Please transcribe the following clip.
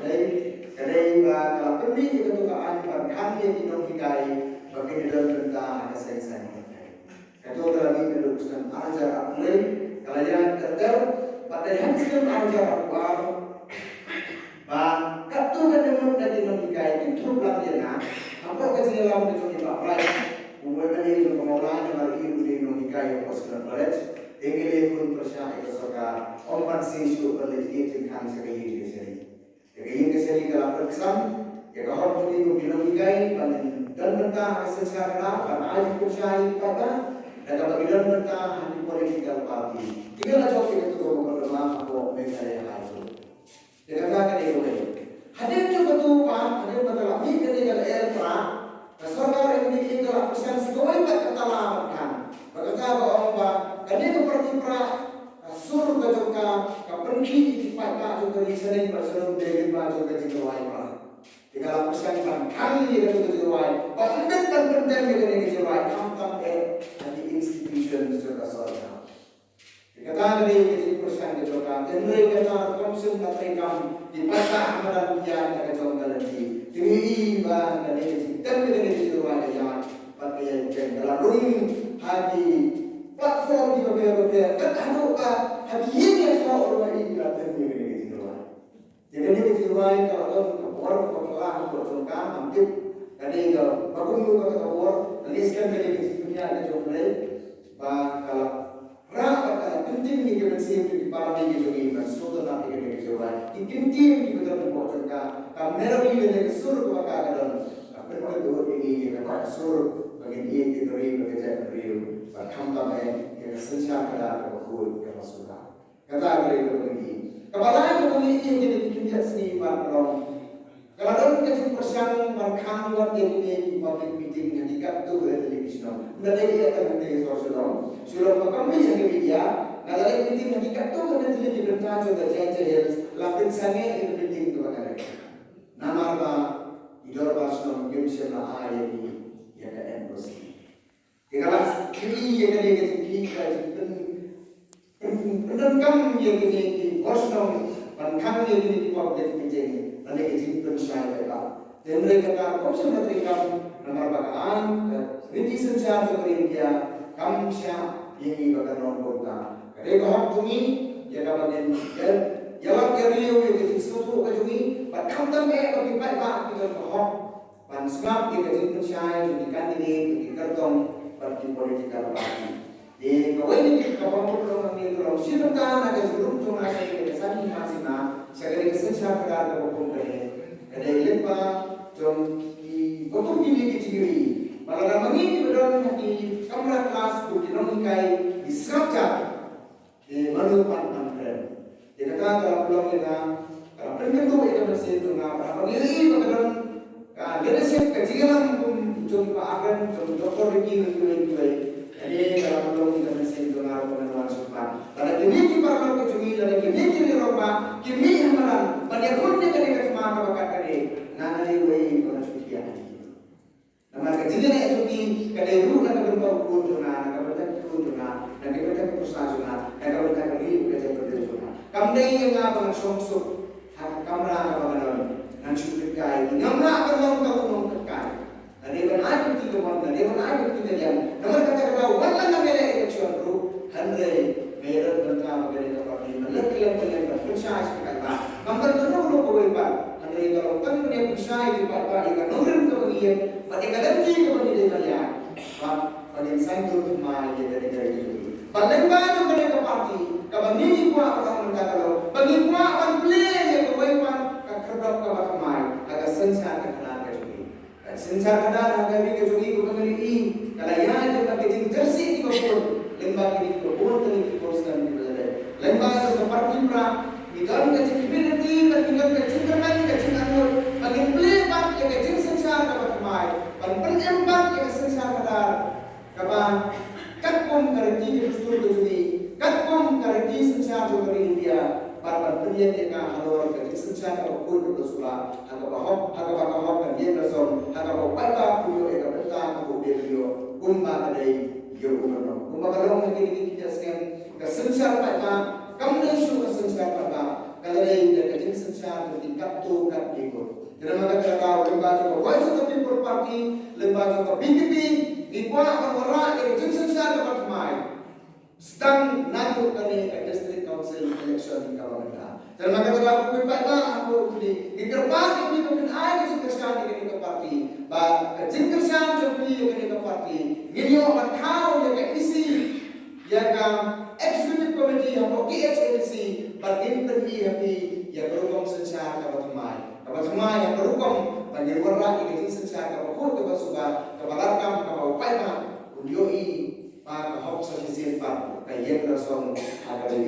kadai kalau pendi itu tukaan berkam yang dinongkikai bagi dalam benda ada sayang. Itu lagi melukuskan ajar akulai kalau yang terder pada yang sedang ajar akuar bah katu kadang dari dinongkikai itu lagi na apa kerja dalam itu kita apply umumnya itu pengelolaan yang lagi dinongkikai personal knowledge ingin pun percaya ke sorga ompan sisu berlegitim kan sekali ini Yang ini kalau periksan, ya kalau begitu dinamikai dan mentah secara dan aji percaya pada dan apabila mentah di political party. Jika ada jawab itu berdoa aku mengenai hal itu. Dikatakan itu hadirnya betul kan, hadir betul lagi ketika era Sorga yang bikin dalam persen sesuai ketelaran. Berkata bahwa kadang seperti sur kajoka kapenki ipata juga di sana berseru dari baju ke jiwai pak. Jika persen kan dia ke jiwai, bahkan dan ke jiwai kampung dari institution juga sorga. Jika tadi ke persen kajoka, jadi kata konsum katekam ipata amalan dia ke kajoka lagi. Ini bang dari dan jiwai yang pakai dalam room hadi platform di beberapa kan hadi ini yang orang ini berarti ini jiwai. Jadi ini jiwai kalau orang kepelah berjongkang hampir dari bangun juga keluar aliskan dari dunia ada jomble kalau rapat kalau penting ni kita mesti di parah ni jadi masuk dalam ini jiwai. Penting di betul berjongkang kamera ini dari sur kepada apa itu ini kita sur bagi dia diberi bekerja beri berkamp yang sensitif pada berkuat yang masukkan. Kata beri begini. Kepala itu memiliki yang jadi kerja seni barang. Kalau dalam kecil persiapan berkamp buat yang ini di public meeting yang dikat tu oleh televisi. Nanti dia akan menjadi soal sudah berkamp yang media. Nanti meeting yang dikat tu oleh televisi berkata juga jahil. Lapin sangat itu meeting tu akan. Nama apa? Idor Basnom game siapa ayat ini yang ada emosi. Jikalau kini yang ada kita pendekam yang ini Basnom pendekam yang ini di public meeting nanti kita percaya kita. Dan mereka kata kau semua mereka nomor bakaan riti senjata dari India kamsya ini bagai non kota. Mereka hak bumi yang dapat Jalan kerja yang sesuatu kejungi, berkam tambah bagi baik kita berhak, dan sebab kita jadi percaya jadi kandidat jadi kertong bagi political party. Di kau ini kita bangun orang ini orang siapa ada sebelum tu masa kita sani masih segala kesensian kita berhukum ada lepa jom di betul ini keciri. Malah ramai ini berada di kamera kelas di dinamikai di serta di mana pan. Jika kalau pulang kita, kalau penentu itu masih itu apa ini bagaimana? Leadership kecilan pun jumpa agen, doktor ini itu. Jadi kalau pulang kita masih itu apa dengan supan. Karena ini kita kalau kecumi, dan ini kita Eropa, kini amalan. Pada kunci ketika cuma bakat kali, nana ini kalau suci ada. Nama kecilnya itu di kadang rumah kita berbaur kunjungan, kita berkunjungan, dan kita berpustakaan, kita berkali kita berkunjungan. Kamdai yang apa songsuk kamera apa kan nan syukur kai ngamra apa nong kekai ade ban ai kita mon ade ban ai kita jam nomor kata kata wala na mere election ru handre mere banta mere ka parti malak yang pengen berproses kai ba nomor tu lu ko ba handre kalau kan punya proses di ba ba ka nomor ka bagian pada kadanti ka bagi dia ba pada insan tu ma ye dari Padahal baca mereka parti, kalau ini kuat orang mendapat, bagi kuat orang play yang kewajiban kerap kebakamai, agar sensar kenal kecuali, sensar kenal agar ini kecuali bukan ini, kalau yang itu bagi jersey di bawah, lembaga ini bawah ini konstan di bawah, lembaga itu parti pra, dikan kecimpinan dikan kecimpinan bagi play parti yang kecil sensar kebakamai, penyempat yang sensar kenal, kapan Katpom kareti betul begini, katpom kareti sencang dari India, para pendidik yang halor kareti sencang kalau pun bersuara, agak bahok dan dia bersong, agak bahok pada puyo agak betah aku beliau, kumba ada yo kumba kalau lagi kita sekian kesencang pada, kamu nesu kesencang pada, kalay da kajing sansyar da tingkat tu kat ikut. Kira maka kata lembaga ko Voice of the People Party, lembaga ko BPP, ikwa ang wala kajing sansyar da patmay. Sedang nato kani ka district council election kalamanda. Dan maka kata ko pa ako di ikerpa ni ko kan ay sa kasyan ni ka party. Ba kajing kasyan jo pi ni ka party. Nginyo ang tao ya isi ya ka executive committee ang KHLC pagin pergi happy ya berukam sansyar ka patmay. Ka patmay ang berukam panirwara kajing sansyar ka ko ka suba ka balarkam ka upay ma undioi pa ka hok sa sisin pa kaya rasong agad